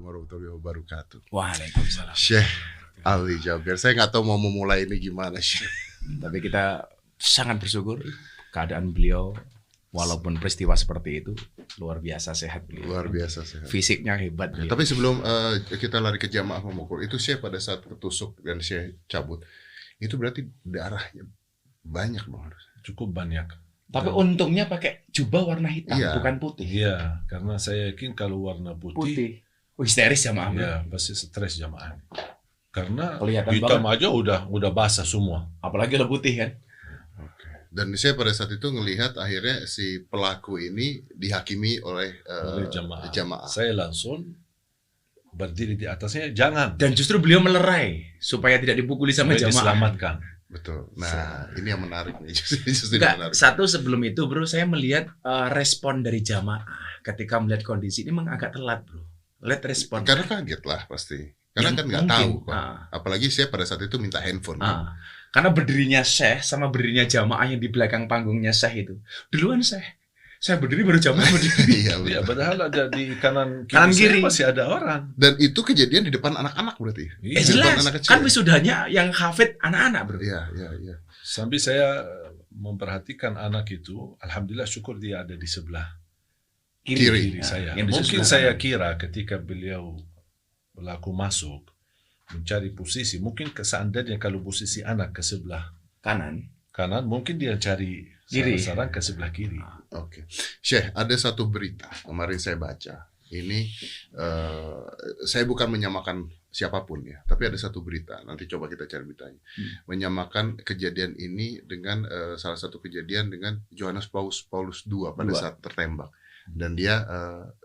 warahmatullahi wabarakatuh. Waalaikumsalam. Syekh Ali Jabir, saya nggak tahu mau memulai ini gimana, Syekh. Tapi kita sangat bersyukur keadaan beliau, walaupun peristiwa seperti itu, luar biasa sehat beliau. Luar biasa sehat. Fisiknya hebat. Ya, tapi sebelum kita lari ke jamaah memukul, itu Syekh pada saat ketusuk dan Syekh cabut, itu berarti darahnya banyak banget. Cukup banyak. Tapi untungnya pakai jubah warna hitam, Iya. bukan putih. Iya, karena saya yakin kalau warna putih, Histeris jamaah. ya pasti stres jamaah. Karena Kelihatan hitam aja udah basah semua. Apalagi lo putih kan. Oke. Dan saya pada saat itu ngelihat akhirnya si pelaku ini dihakimi oleh Oleh jamaah. jamaah. Saya langsung berdiri di atasnya, jangan. Dan justru beliau melerai supaya tidak dipukuli sama Supaya jamaah. diselamatkan. Betul. Nah, ini yang menarik nih. Justru Enggak, menarik. satu sebelum itu bro, saya melihat respon dari jamaah ketika melihat kondisi ini memang agak telat bro. Lihat respon. Karena kaget lah pasti. Karena Ya, kan nggak mungkin. tahu kan. Apalagi saya pada saat itu minta handphone. Kan? Karena berdirinya Syekh sama berdirinya jamaah yang di belakang panggungnya Syekh itu. Duluan Syekh. Saya berdiri baru jamaah berdiri. Iya, Ya, betul. padahal ada di kanan Kanan kiri, kiri. saya masih ada orang. Dan itu kejadian di depan anak-anak berarti. Iya. Jelas, anak kecil. kan wisudanya yang hafid anak-anak bro. Iya, iya, iya. Sampai saya memperhatikan anak itu, alhamdulillah syukur dia ada di sebelah Kiri. kiri saya. Yang di Mungkin sebelah saya kanan. kira ketika beliau pelaku masuk mencari posisi, mungkin seandainya kalau posisi anak ke sebelah Kanan. kanan, mungkin dia cari Kiri. sarang ke sebelah kiri. Oke. Syekh, ada satu berita kemarin saya baca. Ini saya bukan menyamakan siapapun ya, tapi ada satu berita. Nanti coba kita cari beritanya. Menyamakan kejadian ini dengan salah satu kejadian dengan Johannes Paulus II pada saat tertembak. Dan dia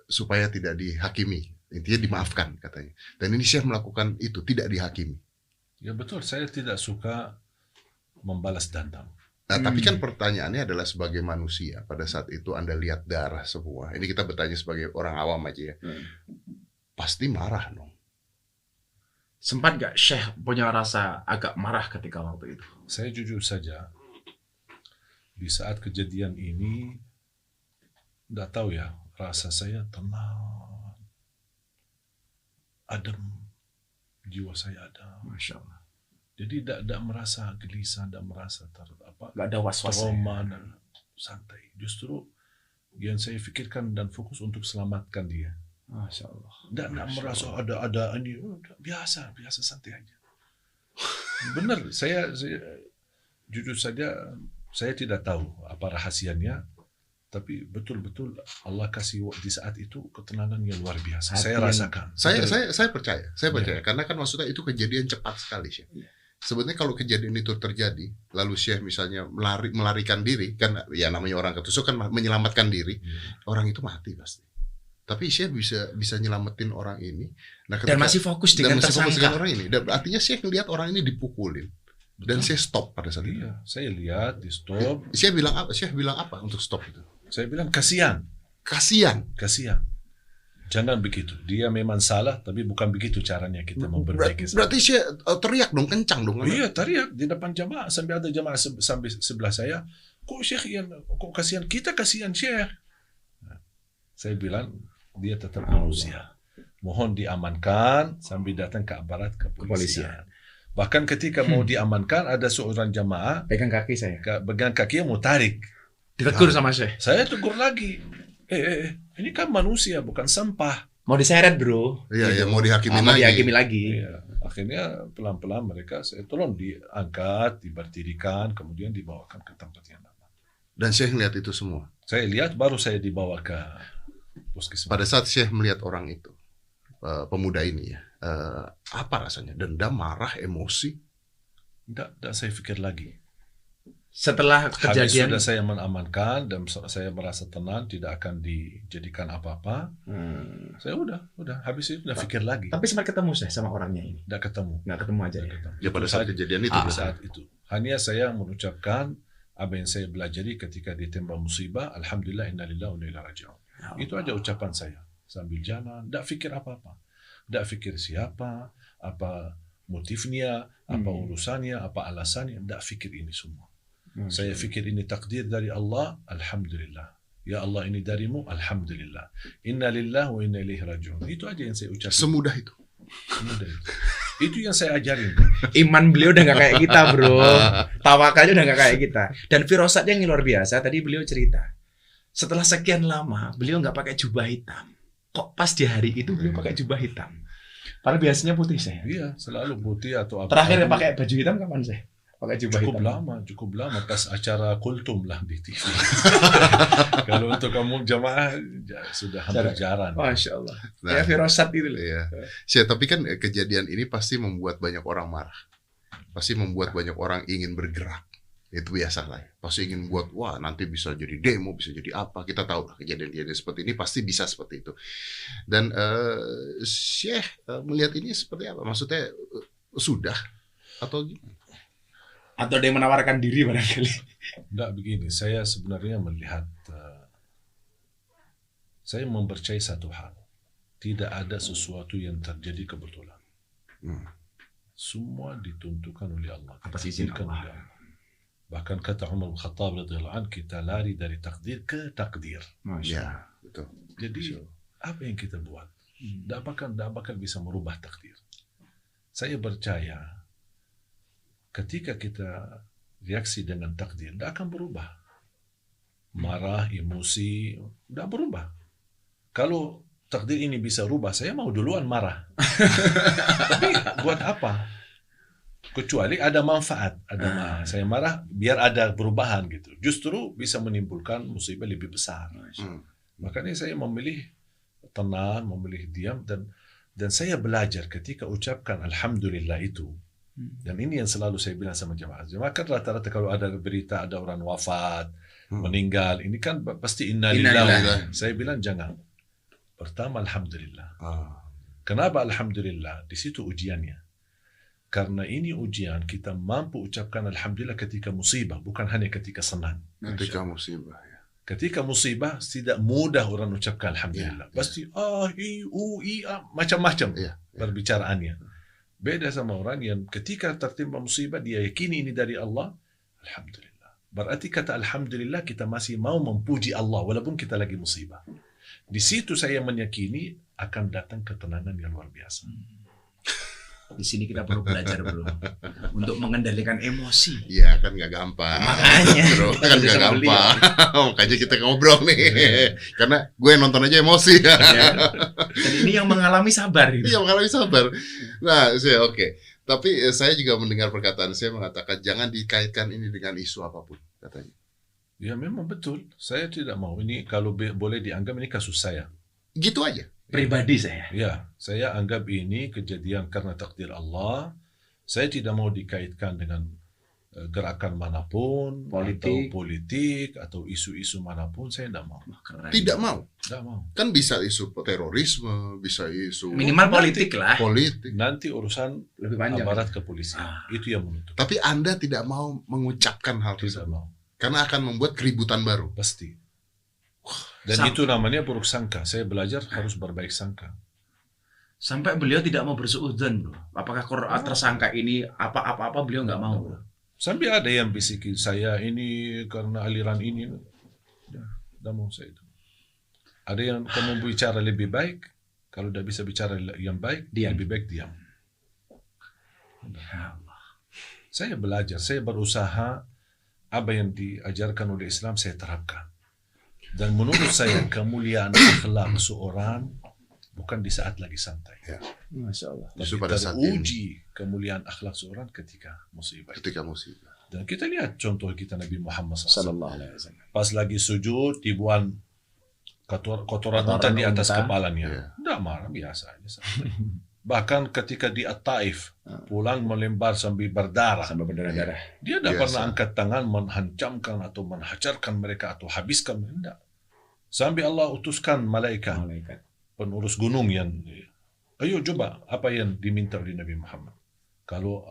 supaya tidak dihakimi, intinya dimaafkan katanya. Dan ini Syekh melakukan itu, tidak dihakimi. Ya betul, saya tidak suka membalas dendam. Nah, tapi kan pertanyaannya adalah sebagai manusia, pada saat itu Anda lihat darah semua. Ini kita bertanya sebagai orang awam aja ya. Pasti marah dong. Sempat gak Syekh punya rasa agak marah ketika waktu itu? Saya jujur saja, di saat kejadian ini, tidak tahu ya, rasa saya tenang, adem, jiwa saya adem. Masya Allah. Jadi tidak merasa gelisah, tidak merasa Gak ada was-was. trauma, dan santai. Justru yang saya pikirkan dan fokus untuk selamatkan dia. Masya Allah. Tidak merasa ada ini, biasa santai aja. Benar, saya jujur saja, saya tidak tahu apa rahasianya, tapi betul-betul Allah kasih di saat itu ketenangan yang luar biasa. Saya rasakan. Saya percaya karena kan maksudnya itu kejadian cepat sekali Syekh. Sebenarnya kalau kejadian itu terjadi, lalu Syekh misalnya melarikan diri, kan ya namanya orang ketusuk kan menyelamatkan diri, orang itu mati pasti. Tapi Syekh bisa nyelamatin orang ini. Nah, Dan masih fokus dengan tersangka. orang ini. Dan artinya Syekh ngelihat orang ini dipukulin. Dan Syekh stop pada saat itu. Iya, saya lihat di stop. Syekh bilang apa untuk stop itu? Saya bilang kasihan. Jangan begitu. Dia memang salah, tapi bukan begitu caranya kita memperbaiki. Berarti Syekh teriak dong, kencang dong. Iya, teriak di depan jamaah sampai ada jamaah sampai sebelah saya. Kok Syekh kok kasihan? Kita kasihan Syekh. Nah, saya bilang dia tetap manusia. Mohon diamankan sambil datang ke aparat kepolisian. Bahkan ketika mau diamankan ada seorang jamaah Pegang kaki saya. pegang kaki mau tarik. Ditegur sama Syekh. Saya tegur lagi. Ini kan manusia bukan sampah. Mau diseret bro. Iya, mau dihakimi Mau lagi. dihakimi lagi. Iya. Akhirnya pelan-pelan mereka saya tolong diangkat, diberdirikan, kemudian dibawakan ke tempat yang aman. Dan Syekh melihat itu semua. Saya lihat baru saya dibawa ke puskesmas. Pada saat Syekh melihat orang itu, pemuda ini ya, apa rasanya? Dendam, marah, emosi? Tidak saya pikir lagi. Setelah Habis kejadian. sudah saya mengamankan dan saya merasa tenang, tidak akan dijadikan apa-apa. Saya udah habis itu udah pikir lagi. Tapi sempat ketemu Syekh sama orangnya ini. Tidak ketemu. Nggak ketemu aja ya. Ya pada saat kejadian itu. Pada saat itu. Hanya saya mengucapkan apa yang saya pelajari ketika ditembak musibah, alhamdulillah innalillahi wa inna ilaihi raji'un. Itu aja ucapan saya. Sambil jalan, tidak pikir apa-apa. Tidak pikir siapa, apa motifnya, apa urusannya, apa alasannya, tidak pikir ini semua. Saya pikir ini takdir dari Allah, alhamdulillah. Ya Allah, ini darimu, alhamdulillah. Inna lillahi wa inna ilaihi raji'un. Itu aja yang saya ucapkan. Semudah itu. Semudah itu. Itu yang saya ajarin. Iman beliau udah gak kayak kita, bro. Tawakalnya udah gak kayak kita. Dan firasatnya yang luar biasa. Tadi beliau cerita, setelah sekian lama beliau nggak pakai jubah hitam. Kok pas di hari itu beliau pakai jubah hitam? Padahal biasanya putih saya. Iya, selalu putih atau apa. Terakhir pakai baju hitam kapan saya? Pakai jubah cukup hitam. cukup lama pas acara kultum lah di TV. Kalau untuk kamu jamaah sudah hampir jarang. Masya Allah. Nah, Ya firasat itu loh. Iya. Syekh, tapi kan kejadian ini pasti membuat banyak orang marah. Pasti membuat banyak orang ingin bergerak. Itu biasa lah. Pasti ingin buat, wah nanti bisa jadi demo, bisa jadi apa. Kita tahu lah kejadian-kejadian seperti ini pasti bisa seperti itu. Dan Syekh melihat ini seperti apa? Maksudnya sudah atau gimana? Atau dia menawarkan diri barangkali. Enggak begini, saya sebenarnya melihat, saya mempercayai satu hal. Tidak ada sesuatu yang terjadi kebetulan. Semua ditentukan oleh Allah. Atas izin Ditakdirkan Allah. oleh Allah. Bahkan kata Umar bin Khattab radhiyallahu anhu, kita lari dari takdir ke takdir. Ya, betul. Jadi apa yang kita buat? Tidak bakal bisa merubah takdir. Saya percaya ketika kita reaksi dengan takdir, tidak akan berubah. Marah, emosi, tidak berubah. Kalau takdir ini bisa rubah, saya mau duluan marah. Tapi buat apa? Kecuali ada manfaat. Saya marah biar ada perubahan gitu. Justru bisa menimbulkan musibah lebih besar. Makanya saya memilih tenang, memilih diam, dan saya belajar ketika ucapkan alhamdulillah itu. Dan ini yang selalu saya bilang sama jemaah. Jemaah kan rata-rata kalau ada berita ada orang wafat, meninggal, ini kan pasti innalillahi. Saya bilang jangan. Pertama alhamdulillah. Kenapa alhamdulillah? Di situ ujiannya. Karena ini ujian, kita mampu ucapkan alhamdulillah ketika musibah, bukan hanya ketika senang. Ketika musibah ya. Ketika musibah tidak mudah orang ucapkan alhamdulillah. Pasti macam-macam perbicaraannya. Beda sama orang yang ketika tertimpa musibah dia yakini ini dari Allah, alhamdulillah. Berarti kata alhamdulillah kita masih mau memuji Allah walaupun kita lagi musibah. Di situ saya meyakini akan datang ketenangan yang luar biasa. Di sini kita perlu belajar, bro, untuk mengendalikan emosi. Iya kan nggak gampang. Makanya bro, kan nggak gampang. Makanya kita ngobrol nih. Karena gue nonton aja emosi. Ya. Dan ini yang mengalami sabar. Gitu. Iya mengalami sabar. Nah, oke. Tapi saya juga mendengar perkataan saya mengatakan jangan dikaitkan ini dengan isu apapun katanya. Ya memang betul. Saya tidak mau ini kalau boleh dianggap ini kasus saya. Gitu aja. Pribadi saya. Ya, saya anggap ini kejadian karena takdir Allah. Saya tidak mau dikaitkan dengan gerakan manapun, politik atau isu-isu manapun. Saya tidak mau. Keren. Tidak mau. Tidak mau. Kan bisa isu terorisme, bisa isu Minimal politik lah. politik. Nanti urusan Lebih panjang. aparat kepolisian. Itu yang menutup. Tapi Anda tidak mau mengucapkan hal Tidak tersebut. mau. Karena akan membuat keributan baru. Pasti. Dan itu namanya buruk sangka. Saya belajar harus berbaik sangka. Sampai beliau tidak mau bersuudzon, bro. Apakah tersangka ini apa-apa beliau nggak mau, bro? Sampai ada yang bisikin saya ini karena aliran ini. Tidak mau saya itu. Ada yang kamu bicara lebih baik. Kalau tidak bisa bicara yang baik, diam. lebih baik diam. Saya belajar, saya berusaha apa yang diajarkan oleh Islam saya terapkan. Dan menurut saya kemuliaan akhlak seorang bukan di saat lagi santai. Ya. Masya Allah. Justru Tapi pada saat teruji kemuliaan akhlak seorang ketika musibah. ketika musibah. Dan kita lihat contoh kita Nabi Muhammad SAW. Sallallahu alaihi wasallam. Pas lagi sujud, dibuang kotoran unta di atas kepalanya. Tidak marah, biasa aja. Bahkan ketika di At-Taif, pulang melempar sambil berdarah. Sampai berdarah-darah. Dia tidak Biasa. pernah angkat tangan menghancamkan atau menghajarkan mereka atau habiskan. Tidak. Sampai Allah utuskan malaikat penurus gunung yang, ayo coba apa yang diminta oleh Nabi Muhammad. Kalau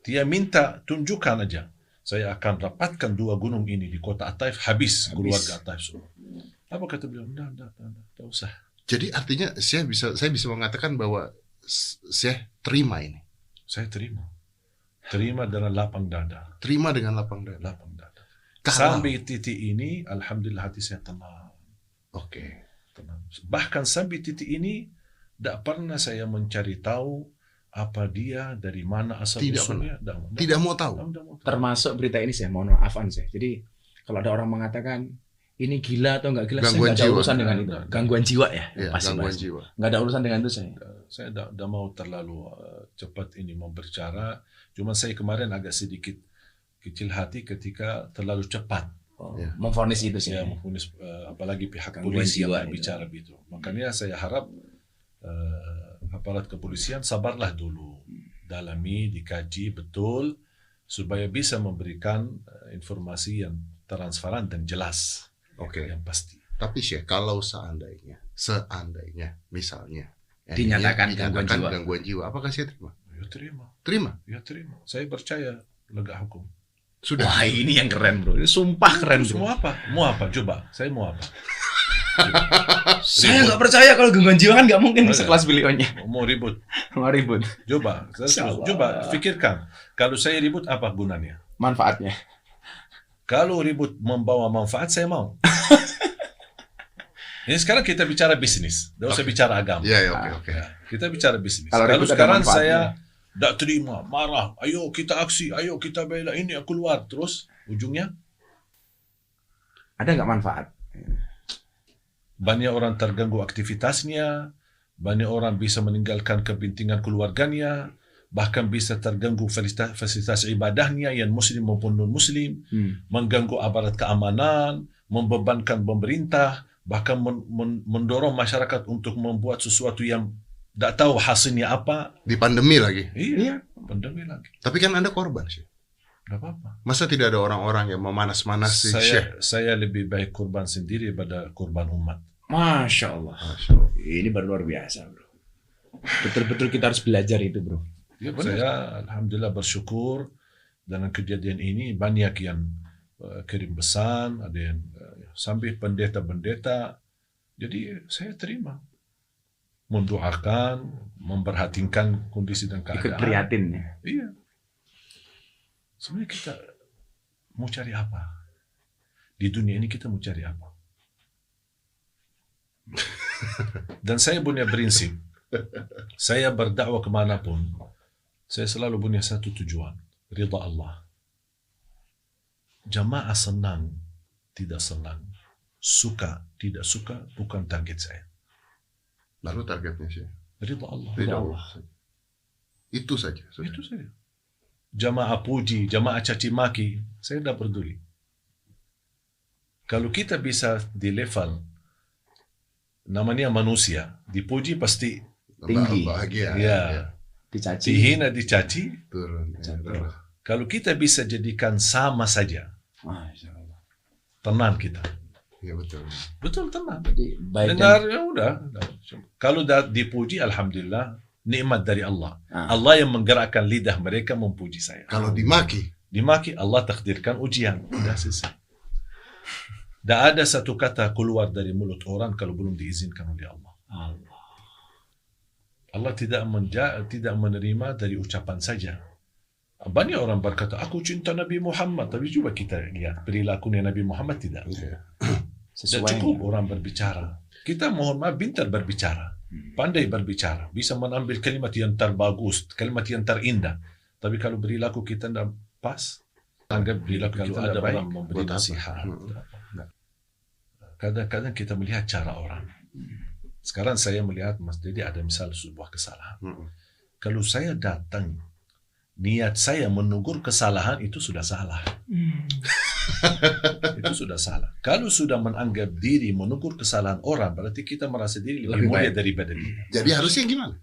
dia minta, tunjukkan aja. Saya akan rapatkan 2 gunung ini di kota At-Taif, habis keluarga At-Taif semua. Apa kata beliau? Tidak usah. Jadi artinya saya bisa mengatakan bahwa saya terima ini. Saya terima. Terima dengan lapang dada. Terima dengan lapang dada. Lapang dada. Kalau- Sampai titik ini, alhamdulillah hati saya tenang. Oke. Tenang. Bahkan sampai titik ini tidak pernah saya mencari tahu apa dia, dari mana asal Tidak usulnya. Tidak mau tahu. Termasuk berita ini saya mohon maaf saya. Jadi kalau ada orang mengatakan ini gila atau enggak gila, saya Gangguan nggak ada jiwa. urusan dengan itu. Gangguan jiwa ya, Ya, pasti gangguan bahas. jiwa. Nggak ada urusan dengan itu saya. Saya tidak mau terlalu cepat ini membicara. Cuma saya kemarin agak sedikit kecil hati ketika terlalu cepat. Ya. Memvonis itu sih. Ya, memfonis, apalagi pihak Gangguan polisi jiwa yang itu. bicara begitu. Makanya saya harap aparat kepolisian sabarlah dulu, dalami, dikaji betul supaya bisa memberikan informasi yang transparan dan jelas, Oke. yang pasti. Tapi Syekh, kalau seandainya misalnya Dinyatakan gangguan jiwa. gangguan jiwa, apakah saya terima? Ya terima, Terima. ya terima. Saya percaya lega hukum. Sudah. Wah, ini yang keren, Bro. Ini sumpah keren, Terus Bro. mau apa? Mau apa? Coba. Saya mau apa? Saya nggak percaya kalau gangguan jiwa kan nggak mungkin Ada. sekelas beliaunya. Mau ribut? Mau ribut. Coba. Salah. Coba pikirkan. Kalau saya ribut apa gunanya? Manfaatnya. Kalau ribut membawa manfaat, saya mau. Ini sekarang kita bicara bisnis. Tidak usah bicara agama. Ya, ya, oke. Ya, kita bicara bisnis. Kalau Kalau ribut ada sekarang manfaatnya. saya tidak terima, marah. Ayo kita aksi, ayo kita bela ini, keluar. Terus ujungnya Ada nggak manfaat? banyak orang terganggu aktivitasnya, banyak orang bisa meninggalkan kepentingan keluarganya, bahkan bisa terganggu fasilitas ibadahnya yang muslim maupun non-muslim, mengganggu aparat keamanan, membebankan pemerintah, bahkan mendorong masyarakat untuk membuat sesuatu yang tidak tahu hasilnya apa. Di pandemi lagi. Iya, pandemi lagi. Tapi kan Anda korban sih. Tidak apa-apa. Masa tidak ada orang-orang yang memanas-manasi Syekh? Saya lebih baik korban sendiri pada korban umat. Masya Allah. Masya Allah. Ini baru luar biasa, Bro. Betul-betul kita harus belajar itu, Bro. Ya, saya alhamdulillah bersyukur dengan kejadian ini. Banyak yang kirim pesan, ada yang sampai pendeta-pendeta. Jadi saya terima, mendoakan, memperhatikan kondisi dan keadaan. Ikut prihatin ya. Iya. Sebenarnya kita mau cari apa? Di dunia ini kita mau cari apa? Dan saya punya prinsip. Saya berdakwah kemanapun, saya selalu punya satu tujuan. Ridha Allah. Jamaah senang, tidak senang. Suka, tidak suka, bukan target saya. Lalu targetnya Syekh? Ridha Allah. Ridha Allah. Itu saja. Sudah. Itu saja. Jamaah puji, jamaah caci maki, saya tidak peduli. Kalau kita bisa di level namanya manusia, dipuji pasti Tinggi. Bahagia. ya, Dicaci. dihina dicaci. Turun. Jatuh. Kalau kita bisa jadikan sama saja, Masya Allah. tenang kita. Ya betul. Betul, tenang. Jadi baik Dengar ya udah. Kalau dah dipuji, alhamdulillah, nikmat dari Allah. Ah. Allah yang menggerakkan lidah mereka memuji saya. Kalau dimaki, Dimaki, Allah takdirkan ujian. Udah selesai. Tak ada satu kata keluar dari mulut orang kalau belum diizinkan oleh Allah. Allah tidak menerima dari ucapan saja. Banyak orang berkata, aku cinta Nabi Muhammad. Tapi coba kita lihat perilakunya Nabi Muhammad tidak. Dan sesuai. cukup orang berbicara. Kita mohon maaf pintar berbicara. Pandai berbicara. Bisa mengambil kalimat yang terbagus, kalimat yang terindah. Tapi kalau perilaku kita tidak pas, anggap perilaku kita ada orang memberi buat apa? nasihat. Kadang-kadang kita melihat cara orang. Sekarang saya melihat Mas Dedi ada misal sebuah kesalahan. Kalau saya datang, niat saya menegur kesalahan itu sudah salah. Itu sudah salah. Kalau sudah menganggap diri menegur kesalahan orang, berarti kita merasa diri lebih mulia daripada dia. jadi harusnya gimana?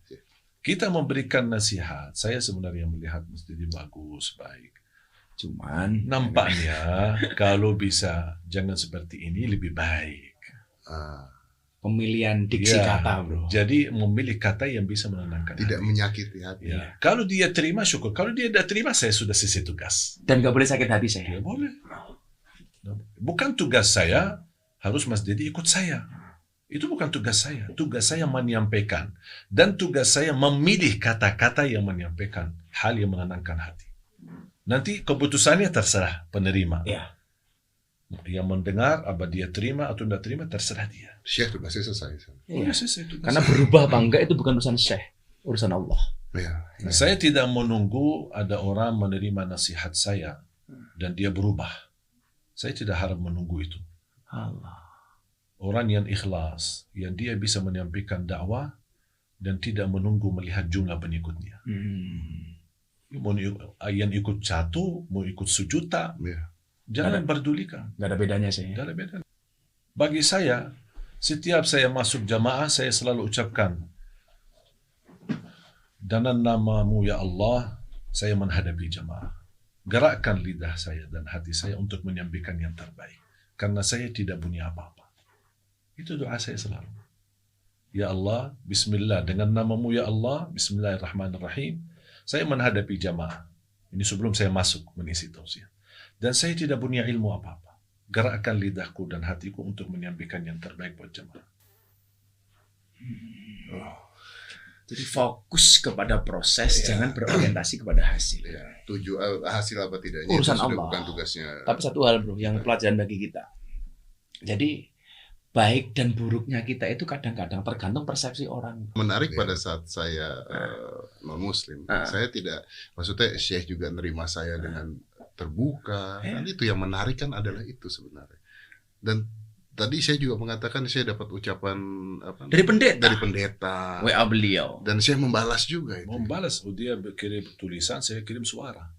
Kita memberikan nasihat. Saya sebenarnya melihat Mas Dedi bagus, baik. Cuman Nampaknya kalau bisa jangan seperti ini lebih baik. pemilihan diksi Ya, kata, Bro. Jadi memilih kata yang bisa menenangkan Tidak hati. menyakiti hati. Ya. Kalau dia terima syukur. Kalau dia tidak terima saya sudah selesai tugas. Dan nggak boleh sakit hati saya. Ya boleh. Bukan tugas saya harus Mas Dedi ikut saya. Itu bukan tugas saya. Tugas saya menyampaikan. Dan tugas saya memilih kata-kata yang menyampaikan hal yang menenangkan hati. Nanti keputusannya terserah penerima. Ya. Yang mendengar, apa dia terima atau tidak terima, terserah dia. Syekh tugasnya selesai. Iya. Selesai tugas. Karena berubah apa enggak itu bukan urusan Syekh, urusan Allah. Iya. Saya tidak menunggu ada orang menerima nasihat saya dan dia berubah. Saya tidak harap menunggu itu. Allah. Orang yang ikhlas, yang dia bisa menyampaikan dakwah dan tidak menunggu melihat jumlah pengikutnya. Mau yang ikut 1, mau ikut sejuta, Iya. jangan pedulikan. Nggak ada bedanya sih. Tidak ada beda. Bagi saya, setiap saya masuk jamaah, saya selalu ucapkan, dengan nama-Mu ya Allah, saya menghadapi jamaah. Gerakkan lidah saya dan hati saya untuk menyampaikan yang terbaik. Karena saya tidak punya apa-apa. Itu doa saya selalu. Ya Allah, bismillah, dengan nama-Mu ya Allah, bismillahirrahmanirrahim, saya menghadapi jamaah. Ini sebelum saya masuk mengisi tausiah. Dan saya tidak punya ilmu apa-apa. Gerakkan lidahku dan hatiku untuk menyampaikan yang terbaik buat jamaah. Jadi fokus kepada proses, jangan berorientasi kepada hasil. Ya, hasil apa tidaknya Urusan itu sudah Allah. bukan tugasnya. Tapi satu hal bro, yang pelajaran bagi kita. Jadi baik dan buruknya kita itu kadang-kadang tergantung persepsi orang. Menarik Ya. pada saat saya non Muslim, saya tidak, maksudnya Syekh juga nerima saya dengan terbuka. Ya. Dan itu yang menarik kan adalah itu sebenarnya. Dan tadi saya juga mengatakan saya dapat ucapan apa? Dari pendeta. Dari pendeta. WA beliau. Dan saya membalas juga itu. Membalas, dia kirim tulisan, saya kirim suara.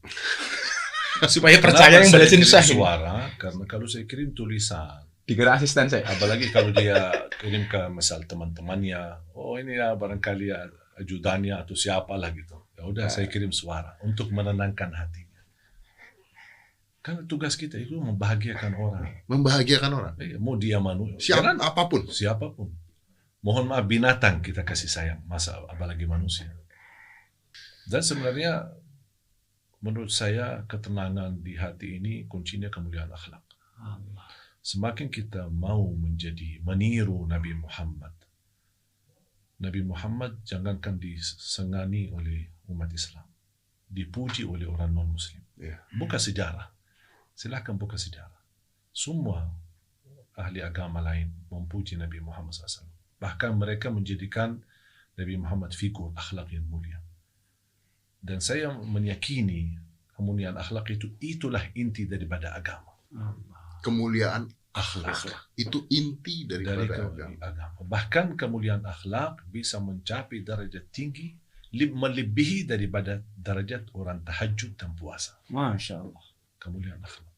Supaya percaya yang Kenapa balasin saya saya. kirim suara? Karena kalau saya kirim tulisan, Dikira asisten saya. apalagi kalau dia kirim ke misal teman-temannya, oh ini ya barangkali ya, ajudannya atau siapalah gitu. Ya udah saya kirim suara untuk menenangkan hatinya. Karena tugas kita itu membahagiakan orang. Membahagiakan orang. Mau dia manusia, Apapun. siapapun. Mohon maaf, binatang kita kasih sayang, masa apalagi manusia. Dan sebenarnya menurut saya ketenangan di hati ini kuncinya kemuliaan akhlak. Semakin kita mau meniru Nabi Muhammad. Nabi Muhammad jangankan disengani oleh umat Islam, dipuji oleh orang non-Muslim. Ya. Buka sejarah. Silahkan buka sejarah. Semua ahli agama lain memuji Nabi Muhammad SAW. Bahkan mereka menjadikan Nabi Muhammad figur akhlak yang mulia. Dan saya meyakini kemuliaan akhlak itulah inti daripada agama. Kemuliaan Akhlak. itu inti Dari daripada agama. agama. Bahkan kemuliaan akhlak bisa mencapai derajat tinggi, melebihi daripada derajat orang tahajud dan puasa. Masya Allah. Kemuliaan akhlak.